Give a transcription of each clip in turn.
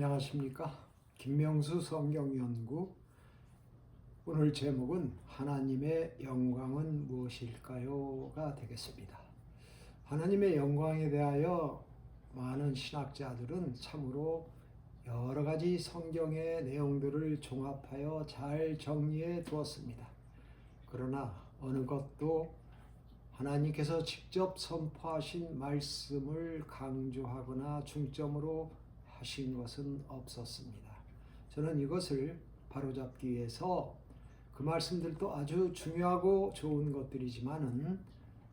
안녕하십니까? 김명수 성경연구. 오늘 제목은 하나님의 영광은 무엇일까요?가 되겠습니다. 하나님의 영광에 대하여 많은 신학자들은 참으로 여러 가지 성경의 내용들을 종합하여 잘 정리해 두었습니다. 그러나 어느 것도 하나님께서 직접 선포하신 말씀을 강조하거나 중점으로 하신 것은 없었습니다. 저는 이것을 바로잡기 위해서 그 말씀들도 아주 중요하고 좋은 것들이지만은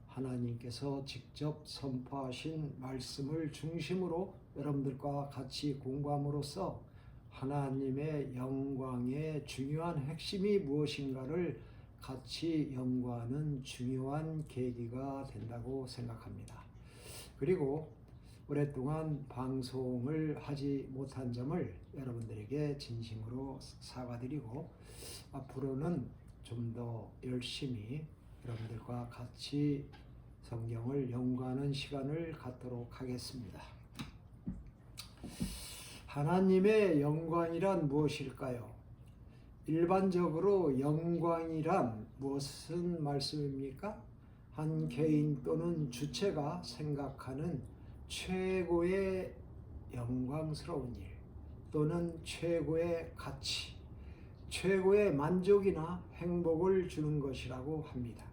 하나님께서 직접 선포하신 말씀을 중심으로 여러분들과 같이 공부함으로써 하나님의 영광의 중요한 핵심이 무엇인가를 같이 연구하는 중요한 계기가 된다고 생각합니다. 그리고 오랫동안 방송을 하지 못한 점을 여러분들에게 진심으로 사과드리고 앞으로는 좀 더 열심히 여러분들과 같이 성경을 연구하는 시간을 갖도록 하겠습니다. 하나님의 영광이란 무엇일까요? 일반적으로 영광이란 무슨 말씀입니까? 한 개인 또는 주체가 생각하는 최고의 영광스러운 일 또는 최고의 가치, 최고의 만족이나 행복을 주는 것이라고 합니다.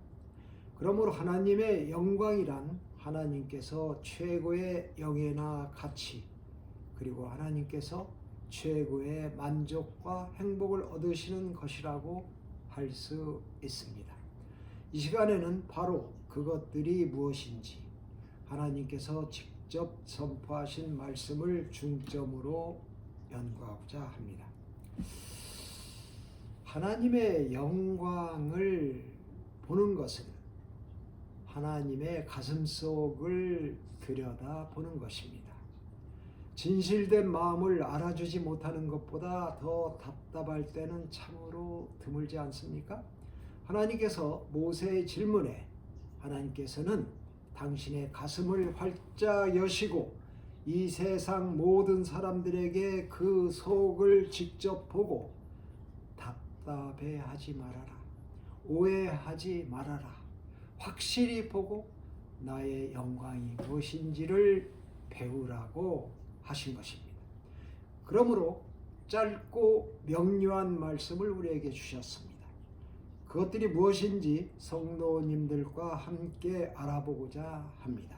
그러므로 하나님의 영광이란 하나님께서 최고의 영예나 가치, 그리고 하나님께서 최고의 만족과 행복을 얻으시는 것이라고 할 수 있습니다. 이 시간에는 바로 그것들이 무엇인지 하나님께서 직접 선포하신 말씀을 중점으로 연구하고자 합니다. 하나님의 영광을 보는 것은 하나님의 가슴속을 들여다보는 것입니다. 진실된 마음을 알아주지 못하는 것보다 더 답답할 때는 참으로 드물지 않습니까? 하나님께서 모세의 질문에 하나님께서는 당신의 가슴을 활짝 여시고 이 세상 모든 사람들에게 그 속을 직접 보고 답답해하지 말아라, 오해하지 말아라, 확실히 보고 나의 영광이 무엇인지를 배우라고 하신 것입니다. 그러므로 짧고 명료한 말씀을 우리에게 주셨습니다. 그것들이 무엇인지 성도님들과 함께 알아보고자 합니다.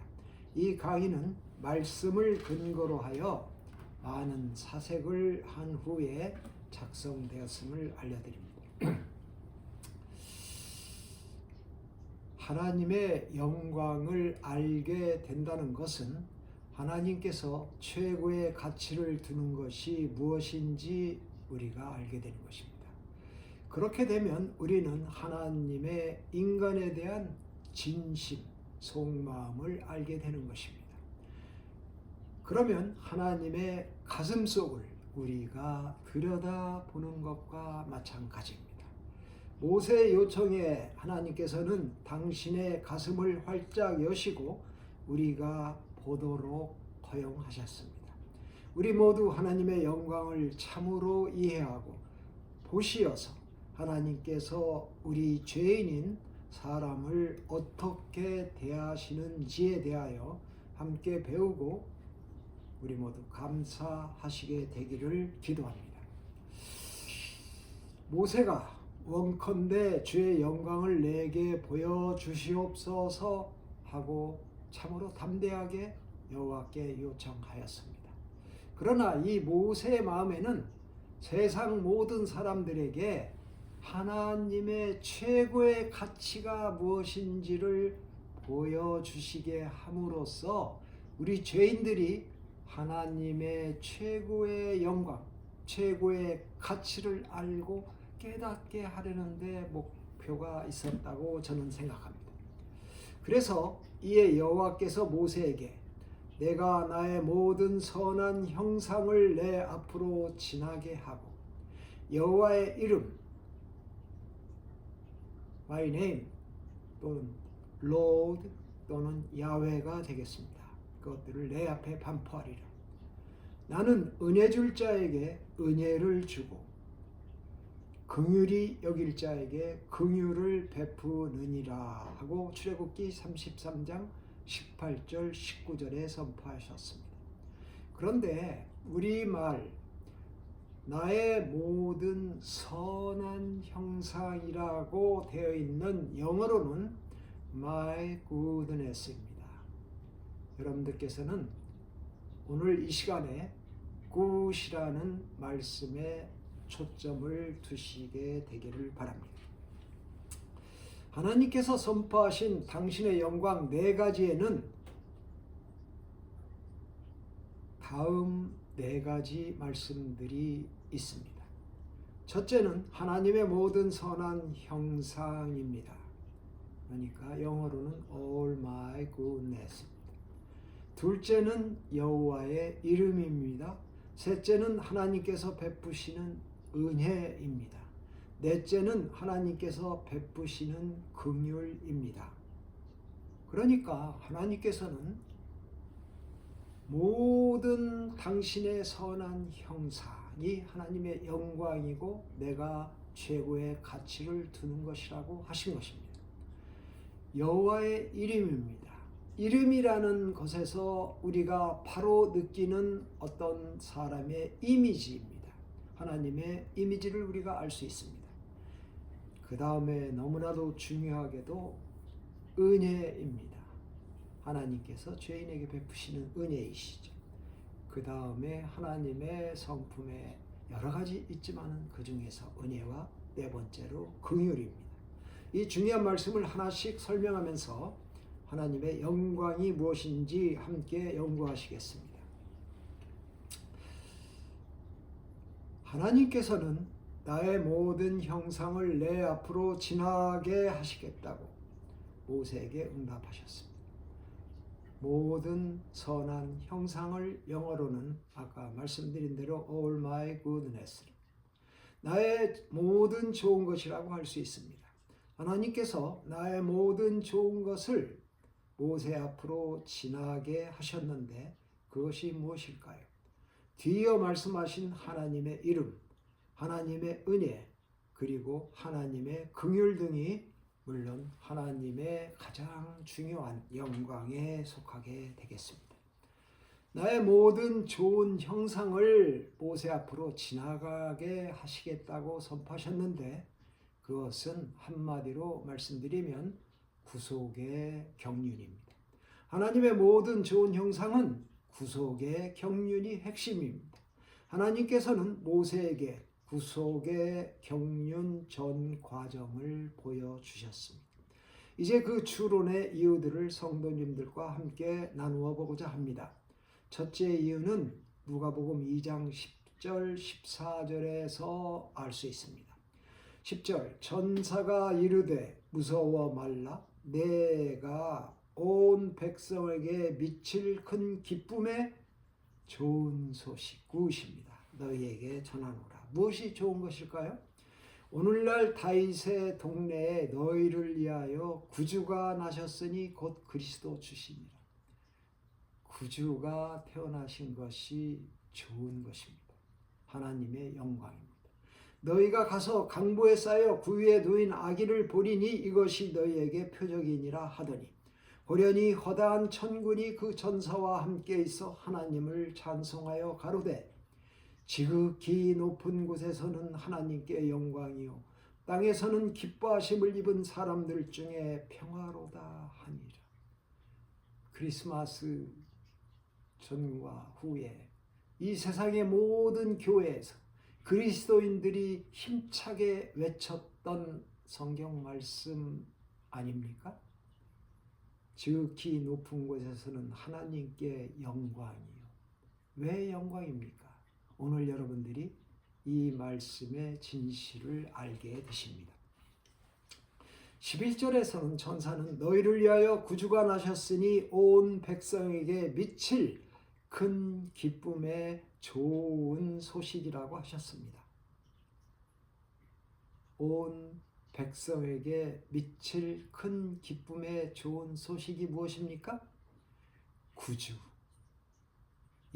이 강의는 말씀을 근거로 하여 많은 사색을 한 후에 작성되었음을 알려드립니다. 하나님의 영광을 알게 된다는 것은 하나님께서 최고의 가치를 두는 것이 무엇인지 우리가 알게 되는 것입니다. 그렇게 되면 우리는 하나님의 인간에 대한 진심, 속마음을 알게 되는 것입니다. 그러면 하나님의 가슴 속을 우리가 들여다보는 것과 마찬가지입니다. 모세의 요청에 하나님께서는 당신의 가슴을 활짝 여시고 우리가 보도록 허용하셨습니다. 우리 모두 하나님의 영광을 참으로 이해하고 보시어서 하나님께서 우리 죄인인 사람을 어떻게 대하시는지에 대하여 함께 배우고 우리 모두 감사하시게 되기를 기도합니다. 모세가 원컨대 주의 영광을 내게 보여주시옵소서 하고 참으로 담대하게 여호와께 요청하였습니다. 그러나 이 모세의 마음에는 세상 모든 사람들에게 하나님의 최고의 가치가 무엇인지를 보여주시게 함으로써 우리 죄인들이 하나님의 최고의 영광, 최고의 가치를 알고 깨닫게 하려는 데 목표가 있었다고 저는 생각합니다. 그래서 이에 여호와께서 모세에게 내가 나의 모든 선한 형상을 내 앞으로 지나게 하고 여호와의 이름 My name 또는 Lord 또는 야훼가 되겠습니다. 그것들을 내 앞에 반포하리라. 나는 은혜 줄 자에게 은혜를 주고 긍휼히 여길 자에게 긍휼을 베푸느니라 하고 출애굽기 33장 18절 19절에 선포하셨습니다. 그런데 우리말 나의 모든 선한 형상이라고 되어 있는 영어로는 my goodness입니다. 여러분들께서는 오늘 이 시간에 good이라는 말씀에 초점을 두시게 되기를 바랍니다. 하나님께서 선포하신 당신의 영광 네 가지에는 다음 네 가지 말씀들이 있습니다. 첫째는 하나님의 모든 선한 형상입니다. 그러니까 영어로는 all my goodness입니다. 둘째는 여호와의 이름입니다. 셋째는 하나님께서 베푸시는 은혜입니다. 넷째는 하나님께서 베푸시는 긍휼입니다. 그러니까 하나님께서는 모든 당신의 선한 형상이 하나님의 영광이고 내가 최고의 가치를 두는 것이라고 하신 것입니다. 여호와의 이름입니다. 이름이라는 것에서 우리가 바로 느끼는 어떤 사람의 이미지입니다. 하나님의 이미지를 우리가 알 수 있습니다. 그 다음에 너무나도 중요하게도 은혜입니다. 하나님께서 죄인에게 베푸시는 은혜이시죠. 그 다음에 하나님의 성품에 여러 가지 있지만 그 중에서 은혜와 네 번째로 긍휼입니다. 이 중요한 말씀을 하나씩 설명하면서 하나님의 영광이 무엇인지 함께 연구하시겠습니다. 하나님께서는 나의 모든 형상을 내 앞으로 지나게 하시겠다고 모세에게 응답하셨습니다. 모든 선한 형상을 영어로는 아까 말씀드린 대로 all my goodness, 나의 모든 좋은 것이라고 할 수 있습니다. 하나님께서 나의 모든 좋은 것을 모세 앞으로 지나게 하셨는데 그것이 무엇일까요? 뒤이어 말씀하신 하나님의 이름, 하나님의 은혜, 그리고 하나님의 긍휼 등이 물론 하나님의 가장 중요한 영광에 속하게 되겠습니다. 나의 모든 좋은 형상을 모세 앞으로 지나가게 하시겠다고 선포하셨는데 그것은 한마디로 말씀드리면 구속의 경륜입니다. 하나님의 모든 좋은 형상은 구속의 경륜이 핵심입니다. 하나님께서는 모세에게 구속의 경륜 전 과정을 보여주셨습니다. 이제 그 추론의 이유들을 성도님들과 함께 나누어 보고자 합니다. 첫째 이유는 누가복음 2장 10절 14절에서 알 수 있습니다. 10절 전사가 이르되 무서워 말라 내가 온 백성에게 미칠 큰 기쁨의 좋은 소식 구십니다. 너희에게 전하노라. 무엇이 좋은 것일까요? 오늘날 다윗의 동네에 너희를 위하여 구주가 나셨으니 곧 그리스도 주시니라. 구주가 태어나신 것이 좋은 것입니다. 하나님의 영광입니다. 너희가 가서 강보에 쌓여 구유에 놓인 아기를 보리니 이것이 너희에게 표적이니라 하더니 호련히 허다한 천군이 그 전사와 함께 있어 하나님을 찬송하여 가로되 지극히 높은 곳에서는 하나님께 영광이요 땅에서는 기뻐하심을 입은 사람들 중에 평화로다 하니라. 크리스마스 전과 후에 이 세상의 모든 교회에서 그리스도인들이 힘차게 외쳤던 성경 말씀 아닙니까? 지극히 높은 곳에서는 하나님께 영광이요. 왜 영광입니까? 오늘 여러분들이 이 말씀의 진실을 알게 되십니다. 11절에서는 천사는 너희를 위하여 구주가 나셨으니 온 백성에게 미칠 큰 기쁨의 좋은 소식이라고 하셨습니다. 온 백성에게 미칠 큰 기쁨의 좋은 소식이 무엇입니까? 구주,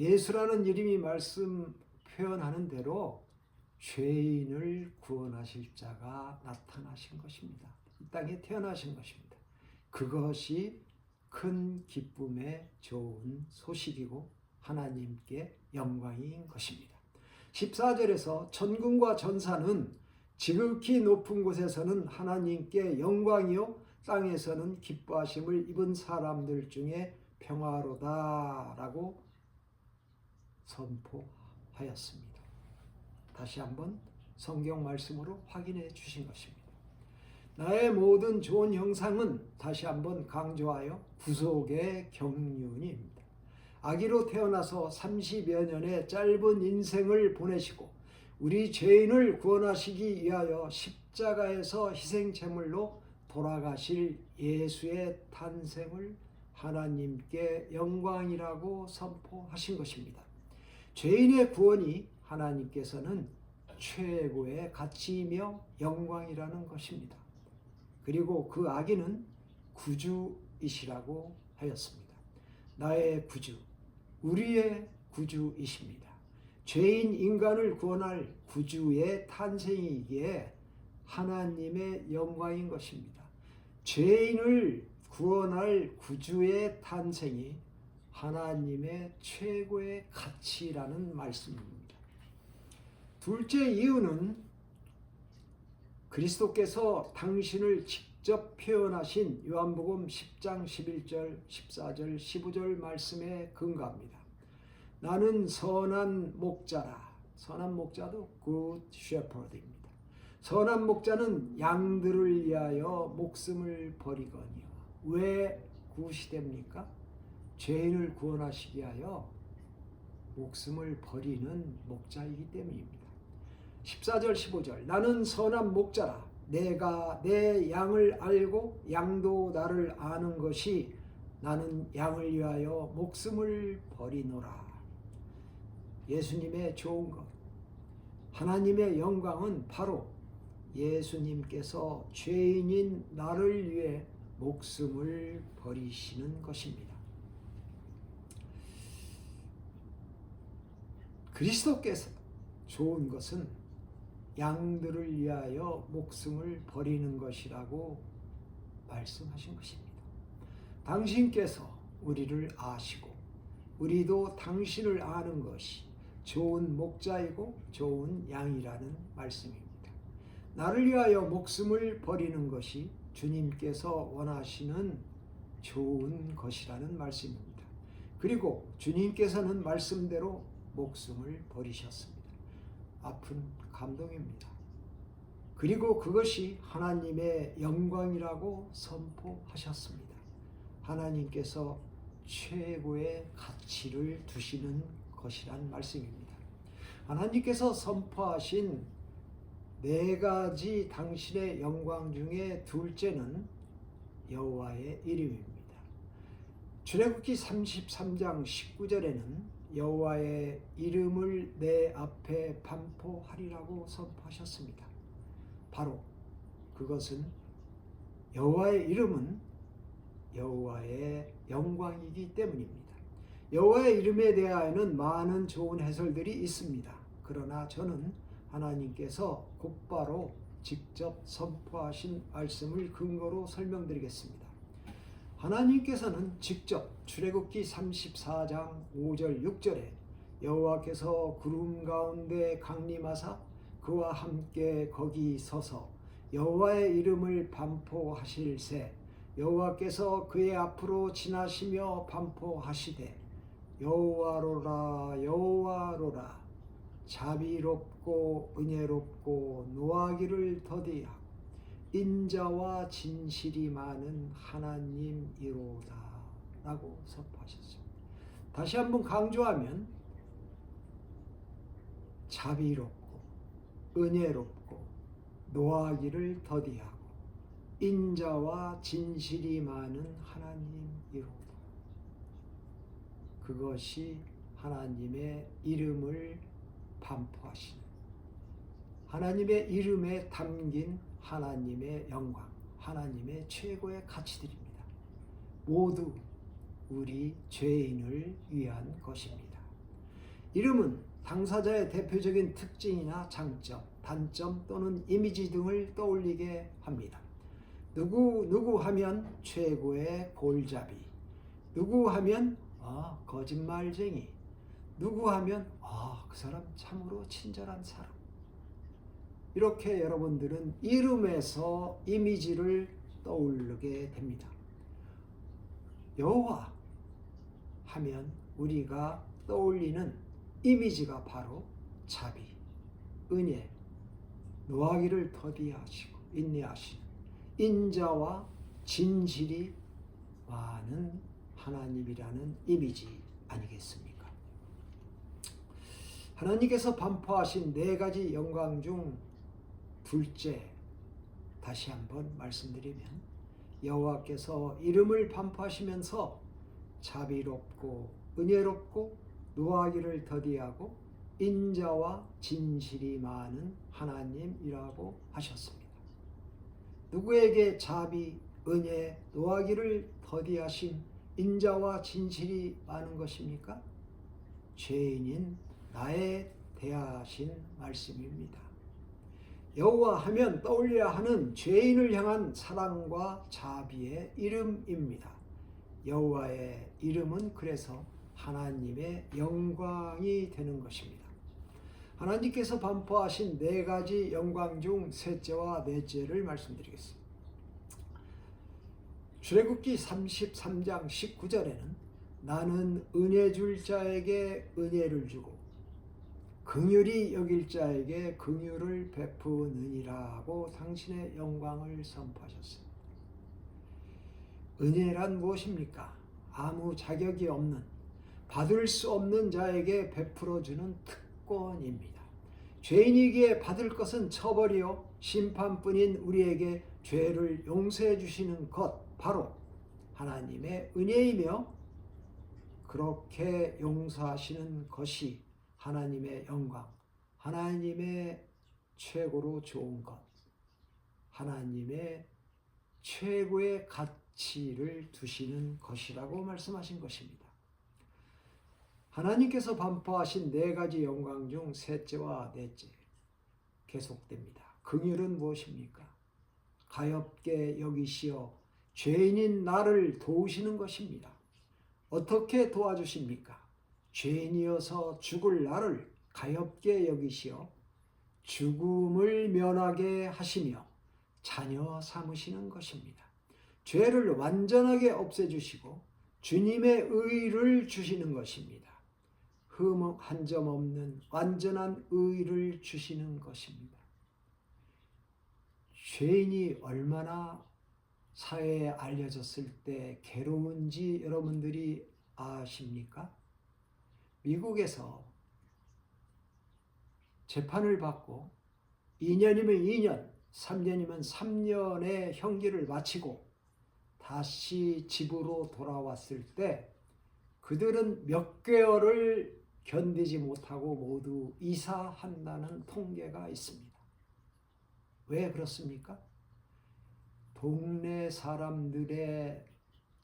예수라는 이름이 말씀 표현하는 대로 죄인을 구원하실 자가 나타나신 것입니다. 이 땅에 태어나신 것입니다. 그것이 큰 기쁨의 좋은 소식이고 하나님께 영광인 것입니다. 14절에서 천군과 전사는 지극히 높은 곳에서는 하나님께 영광이요 땅에서는 기뻐하심을 입은 사람들 중에 평화로다라고 선포하였습니다. 다시 한번 성경 말씀으로 확인해 주신 것입니다. 나의 모든 좋은 형상은 다시 한번 강조하여 구속의 경륜입니다. 아기로 태어나서 30여 년의 짧은 인생을 보내시고 우리 죄인을 구원하시기 위하여 십자가에서 희생제물로 돌아가실 예수의 탄생을 하나님께 영광이라고 선포하신 것입니다. 죄인의 구원이 하나님께서는 최고의 가치이며 영광이라는 것입니다. 그리고 그 아기는 구주이시라고 하였습니다. 나의 구주, 우리의 구주이십니다. 죄인 인간을 구원할 구주의 탄생이기에 하나님의 영광인 것입니다. 죄인을 구원할 구주의 탄생이 하나님의 최고의 가치라는 말씀입니다. 둘째 이유는 그리스도께서 당신을 직접 표현하신 요한복음 10장 11절, 14절, 15절 말씀에 근거합니다. 나는 선한 목자라. 선한 목자도 good shepherd입니다. 선한 목자는 양들을 위하여 목숨을 버리거니와. 왜 굿이 됩니까? 죄인을 구원하시기 위하여 목숨을 버리는 목자이기 때문입니다. 14절 15절 나는 선한 목자라. 내가 내 양을 알고 양도 나를 아는 것이 나는 양을 위하여 목숨을 버리노라. 예수님의 좋은 것, 하나님의 영광은 바로 예수님께서 죄인인 나를 위해 목숨을 버리시는 것입니다. 그리스도께서 좋은 것은 양들을 위하여 목숨을 버리는 것이라고 말씀하신 것입니다. 당신께서 우리를 아시고 우리도 당신을 아는 것이 좋은 목자이고 좋은 양이라는 말씀입니다. 나를 위하여 목숨을 버리는 것이 주님께서 원하시는 좋은 것이라는 말씀입니다. 그리고 주님께서는 말씀대로 목숨을 버리셨습니다. 아픈 감동입니다. 그리고 그것이 하나님의 영광이라고 선포하셨습니다. 하나님께서 최고의 가치를 두시는 것이란 말씀입니다. 하나님께서 선포하신 네 가지 당신의 영광 중에 둘째는 여호와의 이름입니다. 출애굽기 33장 19절에는 여호와의 이름을 내 앞에 반포하리라고 선포하셨습니다. 바로 그것은 여호와의 이름은 여호와의 영광이기 때문입니다. 여호와의 이름에 대하여는 많은 좋은 해설들이 있습니다. 그러나 저는 하나님께서 곧바로 직접 선포하신 말씀을 근거로 설명드리겠습니다. 하나님께서는 직접 출애굽기 34장 5절 6절에 여호와께서 구름 가운데 강림하사 그와 함께 거기 서서 여호와의 이름을 반포하실새 여호와께서 그의 앞으로 지나시며 반포하시되 여호와로라 여호와로라 자비롭고 은혜롭고 노하기를 더디하고 인자와 진실이 많은 하나님이로다 라고 선포하셨습니다. 다시 한번 강조하면 자비롭고 은혜롭고 노하기를 더디하고 인자와 진실이 많은 하나님이로다. 그것이 하나님의 이름을 반포하시는 하나님의 이름에 담긴 하나님의 영광, 하나님의 최고의 가치들입니다. 모두 우리 죄인을 위한 것입니다. 이름은 당사자의 대표적인 특징이나 장점, 단점 또는 이미지 등을 떠올리게 합니다. 누구 하면 최고의 골잡이, 누구 하면 거짓말쟁이, 누구 하면 그 사람 참으로 친절한 사람. 이렇게 여러분들은 이름에서 이미지를 떠올리게 됩니다. 여호와 하면 우리가 떠올리는 이미지가 바로 자비, 은혜, 노하기를 더디하시고 인내하시는 인자와 진실이 많은 하나님이라는 이미지 아니겠습니까? 하나님께서 반포하신 네 가지 영광 중 둘째, 다시 한번 말씀드리면 여호와께서 이름을 반포하시면서 자비롭고 은혜롭고 노하기를 더디하고 인자와 진실이 많은 하나님이라고 하셨습니다. 누구에게 자비, 은혜, 노하기를 더디하신 인자와 진실이 많은 것입니까? 죄인인 나에 대하신 말씀입니다. 여호와 하면 떠올려야 하는 죄인을 향한 사랑과 자비의 이름입니다. 여호와의 이름은 그래서 하나님의 영광이 되는 것입니다. 하나님께서 반포하신 네 가지 영광 중 셋째와 넷째를 말씀드리겠습니다. 출애굽기 33장 19절에는 나는 은혜 줄 자에게 은혜를 주고 긍휼히 여길 자에게 긍휼을 베푸느니라고 당신의 영광을 선포하셨습니다. 은혜란 무엇입니까? 아무 자격이 없는, 받을 수 없는 자에게 베풀어주는 특권입니다. 죄인에게 받을 것은 처벌이요 심판뿐인 우리에게 죄를 용서해 주시는 것, 바로 하나님의 은혜이며, 그렇게 용서하시는 것이 하나님의 영광, 하나님의 최고로 좋은 것, 하나님의 최고의 가치를 두시는 것이라고 말씀하신 것입니다. 하나님께서 반포하신 네 가지 영광 중 셋째와 넷째 계속됩니다. 긍휼은 무엇입니까? 가엾게 여기시어 죄인인 나를 도우시는 것입니다. 어떻게 도와주십니까? 죄인이어서 죽을 나를 가엾게 여기시어 죽음을 면하게 하시며 자녀 삼으시는 것입니다. 죄를 완전하게 없애주시고 주님의 의를 주시는 것입니다. 흠 한 점 없는 완전한 의를 주시는 것입니다. 죄인이 얼마나 사회에 알려졌을 때 괴로운지 여러분들이 아십니까? 미국에서 재판을 받고 2년이면 2년, 3년이면 3년의 형기를 마치고 다시 집으로 돌아왔을 때 그들은 몇 개월을 견디지 못하고 모두 이사한다는 통계가 있습니다. 왜 그렇습니까? 동네 사람들의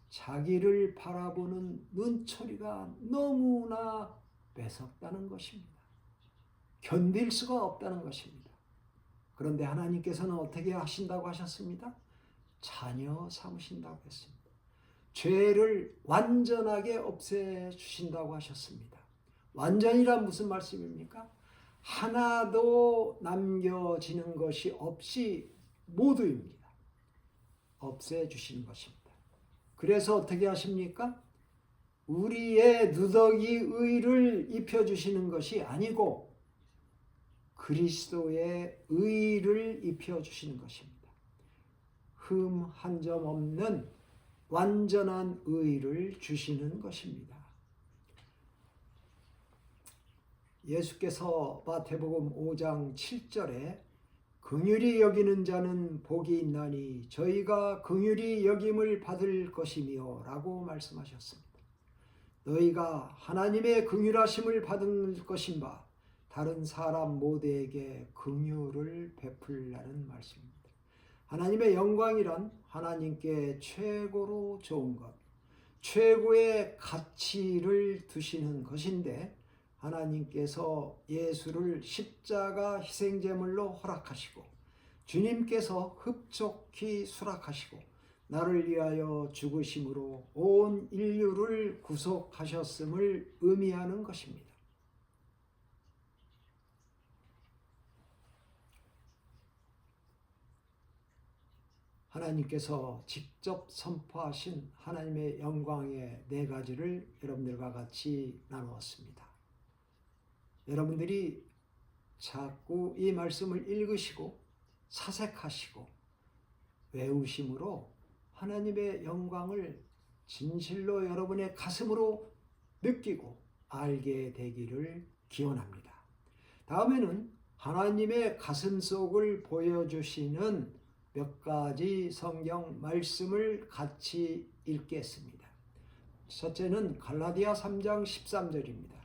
자기를 바라보는 눈초리가 너무나 매섭다는 것입니다. 견딜 수가 없다는 것입니다. 그런데 하나님께서는 어떻게 하신다고 하셨습니다? 자녀 삼으신다고 했습니다. 죄를 완전하게 없애주신다고 하셨습니다. 완전이란 무슨 말씀입니까? 하나도 남겨지는 것이 없이 모두입니다. 없애주시는 것입니다. 그래서 어떻게 하십니까? 우리의 누더기 의를 입혀주시는 것이 아니고 그리스도의 의를 입혀주시는 것입니다. 흠 한 점 없는 완전한 의를 주시는 것입니다. 예수께서 마태복음 5장 7절에 긍휼히 여기는 자는 복이 있나니 저희가 긍휼히 여김을 받을 것이며 라고 말씀하셨습니다. 너희가 하나님의 긍휼하심을 받을 것인바 다른 사람 모두에게 긍휼을 베풀라는 말씀입니다. 하나님의 영광이란 하나님께 최고로 좋은 것, 최고의 가치를 두시는 것인데 하나님께서 예수를 십자가 희생제물로 허락하시고 주님께서 흡족히 수락하시고 나를 위하여 죽으심으로 온 인류를 구속하셨음을 의미하는 것입니다. 하나님께서 직접 선포하신 하나님의 영광의 네 가지를 여러분들과 같이 나누었습니다. 여러분들이 자꾸 이 말씀을 읽으시고 사색하시고 외우심으로 하나님의 영광을 진실로 여러분의 가슴으로 느끼고 알게 되기를 기원합니다. 다음에는 하나님의 가슴속을 보여주시는 몇 가지 성경 말씀을 같이 읽겠습니다. 첫째는 갈라디아 3장 13절입니다.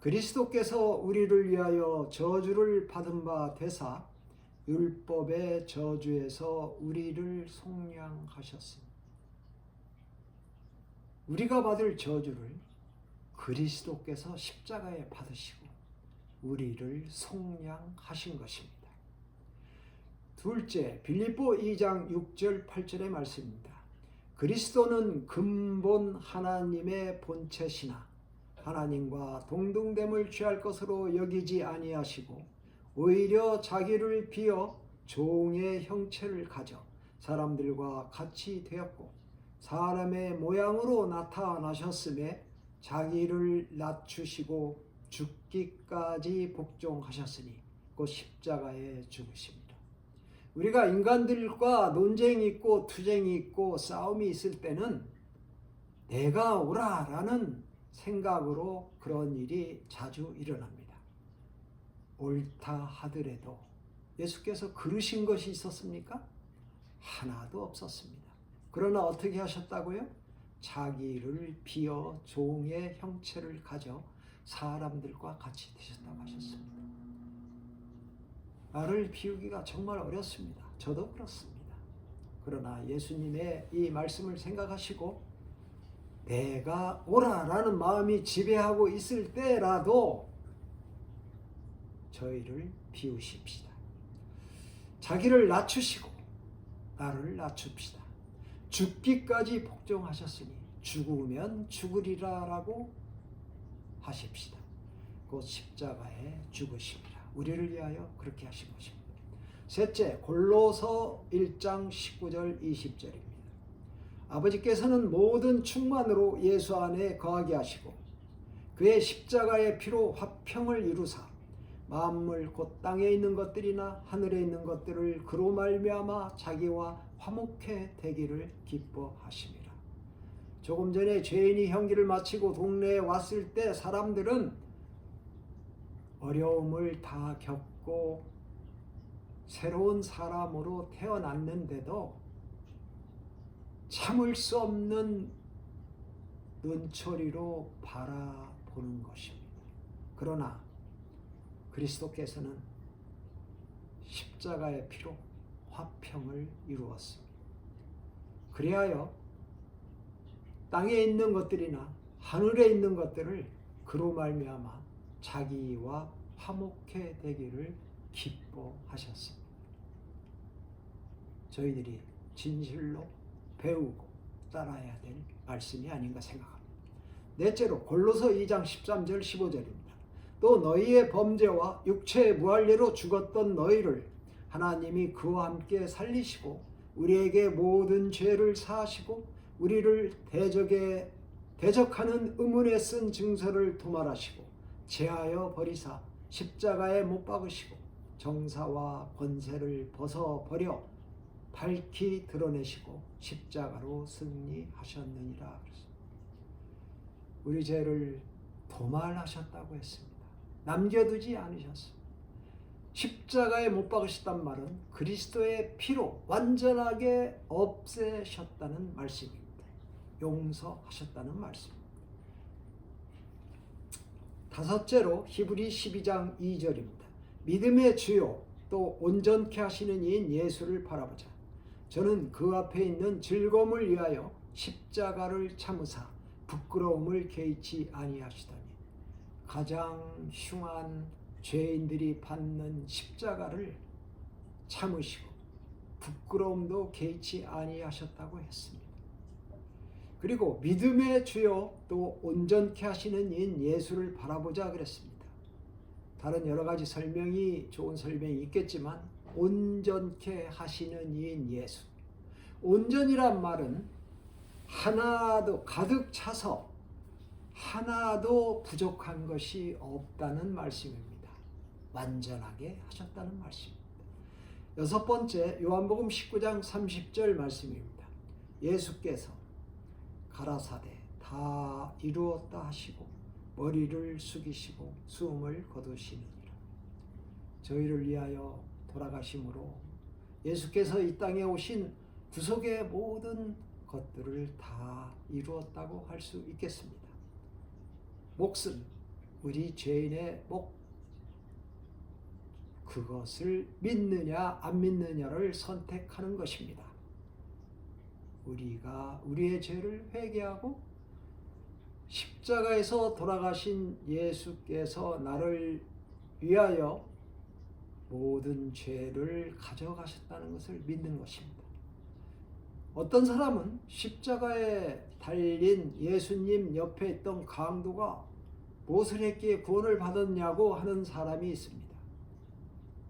그리스도께서 우리를 위하여 저주를 받은 바 되사 율법의 저주에서 우리를 속량하셨습니다. 우리가 받을 저주를 그리스도께서 십자가에 받으시고 우리를 속량하신 것입니다. 둘째, 빌립보 2장 6절 8절의 말씀입니다. 그리스도는 근본 하나님의 본체시나 하나님과 동등됨을 취할 것으로 여기지 아니하시고 오히려 자기를 비어 종의 형체를 가져 사람들과 같이 되었고 사람의 모양으로 나타나셨음에 자기를 낮추시고 죽기까지 복종하셨으니 곧 십자가에 죽으십니다. 우리가 인간들과 논쟁이 있고 투쟁이 있고 싸움이 있을 때는 내가 옳아라는 생각으로 그런 일이 자주 일어납니다. 옳다 하더라도 예수께서 그르신 것이 있었습니까? 하나도 없었습니다. 그러나 어떻게 하셨다고요? 자기를 비어 종의 형체를 가져 사람들과 같이 되셨다고 하셨습니다. 나를 비우기가 정말 어렵습니다. 저도 그렇습니다. 그러나 예수님의 이 말씀을 생각하시고 내가 옳아라는 마음이 지배하고 있을 때라도 저희를 비우십시다. 자기를 낮추시고 나를 낮춥시다. 죽기까지 복종하셨으니 죽으면 죽으리라 라고 하십시다. 곧 십자가에 죽으십니다. 우리를 위하여 그렇게 하신 것입니다. 셋째, 골로서 1장 19절 20절입니다. 아버지께서는 모든 충만으로 예수 안에 거하게 하시고 그의 십자가의 피로 화평을 이루사 만물 곧 땅에 있는 것들이나 하늘에 있는 것들을 그로 말미암아 자기와 화목해 되기를 기뻐하심이라. 조금 전에 죄인이 형기를 마치고 동네에 왔을 때 사람들은 어려움을 다 겪고 새로운 사람으로 태어났는데도 참을 수 없는 눈초리로 바라보는 것입니다. 그러나 그리스도께서는 십자가의 피로 화평을 이루었습니다. 그리하여 땅에 있는 것들이나 하늘에 있는 것들을 그로 말미암아 자기와 화목해 되기를 기뻐하셨습니다. 저희들이 진실로 배우고 따라야 될 말씀이 아닌가 생각합니다. 넷째로 골로서 2장 13절 15절입니다. 또 너희의 범죄와 육체의 무할례로 죽었던 너희를 하나님이 그와 함께 살리시고 우리에게 모든 죄를 사하시고 우리를 대적하는 의문에 쓴 증서를 도말하시고 제하여 버리사 십자가에 못 박으시고 정사와 권세를 벗어버려 밝히 드러내시고 십자가로 승리하셨느니라. 우리 죄를 도말하셨다고 했습니다. 남겨두지 않으셨습니다. 십자가에 못 박으셨단 말은 그리스도의 피로 완전하게 없애셨다는 말씀입니다. 용서하셨다는 말씀입니다. 다섯째로 히브리 12장 2절입니다. 믿음의 주요 또 온전케 하시는 이인 예수를 바라보자. 저는 그 앞에 있는 즐거움을 위하여 십자가를 참으사 부끄러움을 개의치 아니하시더니 가장 흉한 죄인들이 받는 십자가를 참으시고 부끄러움도 개의치 아니하셨다고 했습니다. 그리고 믿음의 주요 또 온전케 하시는 이인 예수를 바라보자 그랬습니다. 다른 여러 가지 설명이 좋은 설명이 있겠지만 온전케 하시는 이인 예수. 온전이란 말은 하나도 가득 차서 하나도 부족한 것이 없다는 말씀입니다. 완전하게 하셨다는 말씀입니다. 여섯 번째 요한복음 19장 30절 말씀입니다. 예수께서 가라사대 다 이루었다 하시고 머리를 숙이시고 숨을 거두시느니라. 저희를 위하여 돌아가심으로 예수께서 이 땅에 오신 구속의 모든 것들을 다 이루었다고 할 수 있겠습니다. 몫은 우리 죄인의 몫, 그것을 믿느냐 안 믿느냐를 선택하는 것입니다. 우리가 우리의 죄를 회개하고 십자가에서 돌아가신 예수께서 나를 위하여 모든 죄를 가져가셨다는 것을 믿는 것입니다. 어떤 사람은 십자가에 달린 예수님 옆에 있던 강도가 무엇을 했기에 구원을 받았냐고 하는 사람이 있습니다.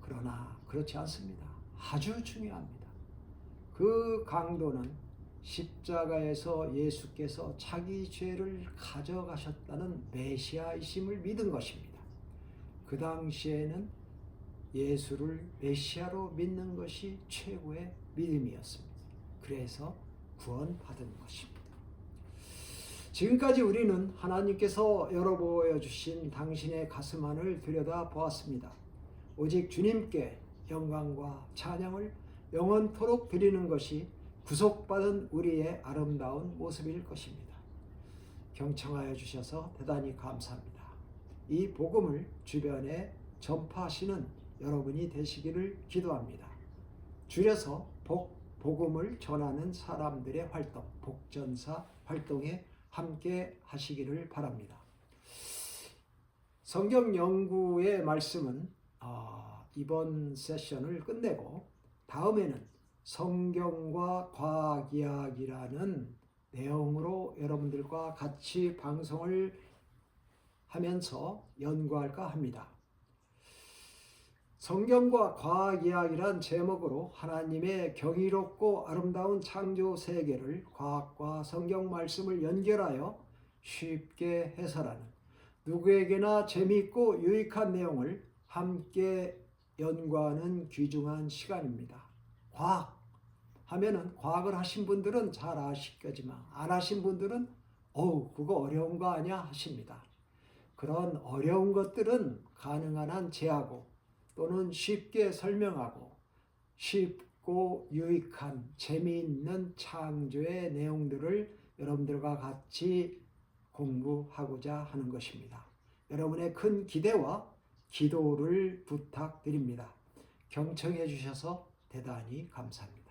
그러나 그렇지 않습니다. 아주 중요합니다. 그 강도는 십자가에서 예수께서 자기 죄를 가져가셨다는 메시아이심을 믿은 것입니다. 그 당시에는 예수를 메시아로 믿는 것이 최고의 믿음이었습니다. 그래서 구원받은 것입니다. 지금까지 우리는 하나님께서 열어보여 주신 당신의 가슴 안을 들여다보았습니다. 오직 주님께 영광과 찬양을 영원토록 드리는 것이 구속받은 우리의 아름다운 모습일 것입니다. 경청하여 주셔서 대단히 감사합니다. 이 복음을 주변에 전파하시는 여러분이 되시기를 기도합니다. 줄여서 복음을 전하는 사람들의 활동, 복전사 활동에 함께 하시기를 바랍니다. 성경 연구의 말씀은 이번 세션을 끝내고 다음에는 성경과 과학이야기라는 내용으로 여러분들과 같이 방송을 하면서 연구할까 합니다. 성경과 과학이야기란 제목으로 하나님의 경이롭고 아름다운 창조 세계를 과학과 성경 말씀을 연결하여 쉽게 해설하는 누구에게나 재미있고 유익한 내용을 함께 연구하는 귀중한 시간입니다. 과학 하면은 과학을 하신 분들은 잘 아시겠지만 안 하신 분들은 그거 어려운 거 아니야 하십니다. 그런 어려운 것들은 가능한 한 제하고 또는 쉽게 설명하고 쉽고 유익한 재미있는 창조의 내용들을 여러분들과 같이 공부하고자 하는 것입니다. 여러분의 큰 기대와 기도를 부탁드립니다. 경청해 주셔서 대단히 감사합니다.